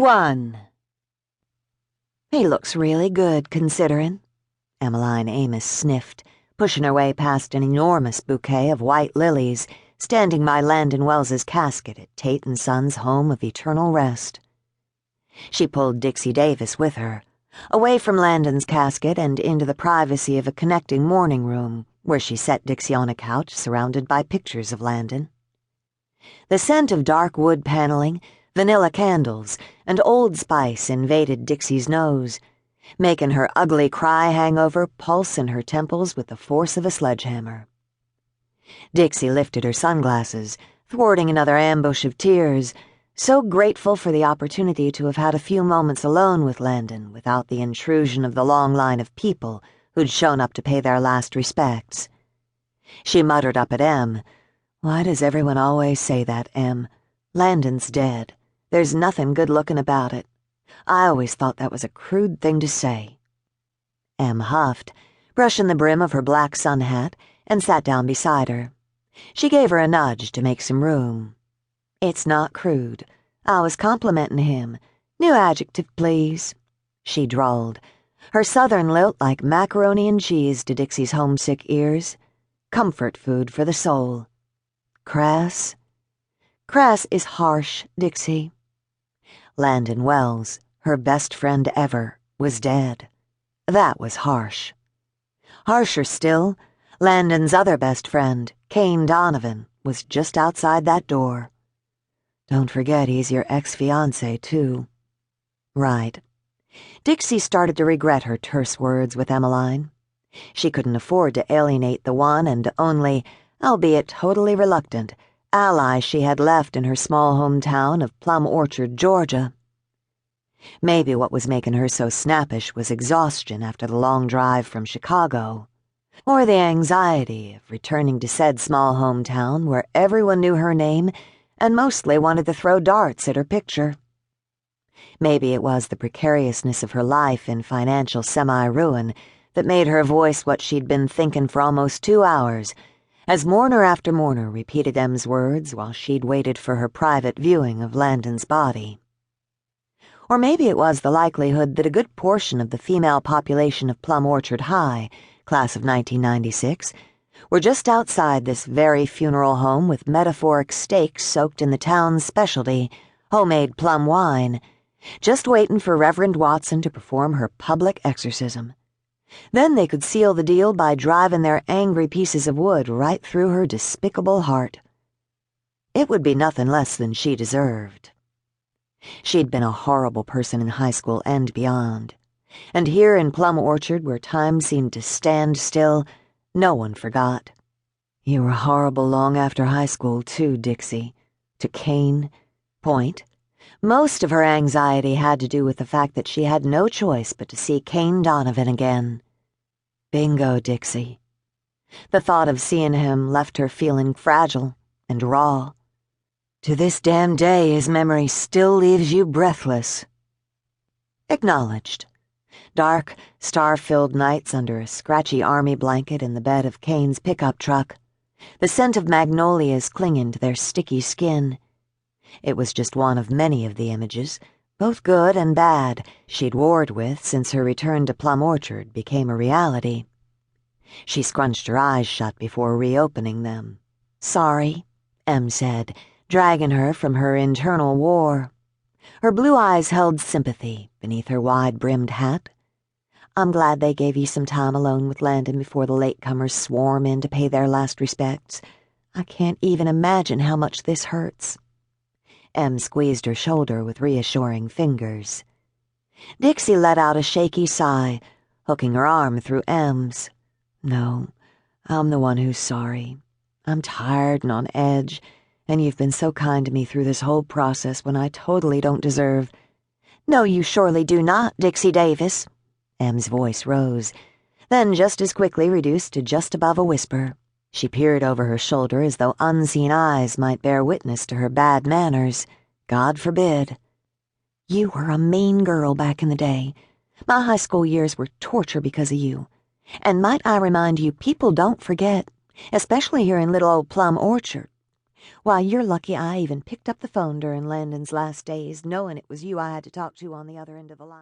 1. He looks really good, considerin', Emmeline Amos sniffed, pushing her way past an enormous bouquet of white lilies standing by Landon Wells's casket at Tate & Son's home of eternal rest. She pulled Dixie Davis with her, away from Landon's casket and into the privacy of a connecting morning room, where she set Dixie on a couch surrounded by pictures of Landon. The scent of dark wood paneling, vanilla candles, and Old Spice invaded Dixie's nose, making her ugly cry hangover pulse in her temples with the force of a sledgehammer. Dixie lifted her sunglasses, thwarting another ambush of tears, so grateful for the opportunity to have had a few moments alone with Landon without the intrusion of the long line of people who'd shown up to pay their last respects. She muttered up at Em, "Why does everyone always say that, Em? Landon's dead. There's nothing good-looking about it. I always thought that was a crude thing to say." Em huffed, brushing the brim of her black sun hat, and sat down beside her. She gave her a nudge to make some room. "It's not crude. I was complimenting him. New adjective, please," she drawled, her southern lilt like macaroni and cheese to Dixie's homesick ears. Comfort food for the soul. Crass? Crass is harsh, Dixie. Landon Wells, her best friend ever, was dead. That was harsh. Harsher still, Landon's other best friend, Kane Donovan, was just outside that door. Don't forget he's your ex-fiancé, too. Right. Dixie started to regret her terse words with Emmeline. She couldn't afford to alienate the one and only, albeit totally reluctant, ally she had left in her small hometown of Plum Orchard, Georgia. Maybe what was making her so snappish was exhaustion after the long drive from Chicago, or the anxiety of returning to said small hometown where everyone knew her name and mostly wanted to throw darts at her picture. Maybe it was the precariousness of her life in financial semi-ruin that made her voice what she'd been thinking for almost 2 hours, as mourner after mourner repeated Em's words while she'd waited for her private viewing of Landon's body. Or maybe it was the likelihood that a good portion of the female population of Plum Orchard High, class of 1996, were just outside this very funeral home with metaphoric steaks soaked in the town's specialty, homemade plum wine, just waiting for Reverend Watson to perform her public exorcism. Then they could seal the deal by driving their angry pieces of wood right through her despicable heart. It would be nothing less than she deserved. She'd been a horrible person in high school and beyond, and here in Plum Orchard, where time seemed to stand still, no one forgot. You were horrible long after high school, too, Dixie. To Kane. Point. Most of her anxiety had to do with the fact that she had no choice but to see Kane Donovan again. Bingo, Dixie. The thought of seeing him left her feeling fragile and raw. To this damn day, his memory still leaves you breathless. Acknowledged. Dark, star-filled nights under a scratchy army blanket in the bed of Kane's pickup truck, the scent of magnolias clinging to their sticky skin. It was just one of many of the images, both good and bad, she'd warred with since her return to Plum Orchard became a reality. She scrunched her eyes shut before reopening them. "Sorry," Em said, dragging her from her internal war. Her blue eyes held sympathy beneath her wide-brimmed hat. "I'm glad they gave you some time alone with Landon before the latecomers swarm in to pay their last respects. I can't even imagine how much this hurts." Em squeezed her shoulder with reassuring fingers. Dixie let out a shaky sigh, hooking her arm through Em's. "No, I'm the one who's sorry. I'm tired and on edge, and you've been so kind to me through this whole process when I totally don't deserve—" "No, you surely do not, Dixie Davis." Em's voice rose, then just as quickly reduced to just above a whisper. She peered over her shoulder as though unseen eyes might bear witness to her bad manners. God forbid. "You were a mean girl back in the day. My high school years were torture because of you. And might I remind you, people don't forget, especially here in little old Plum Orchard. Why, you're lucky I even picked up the phone during Landon's last days, knowing it was you I had to talk to on the other end of the line.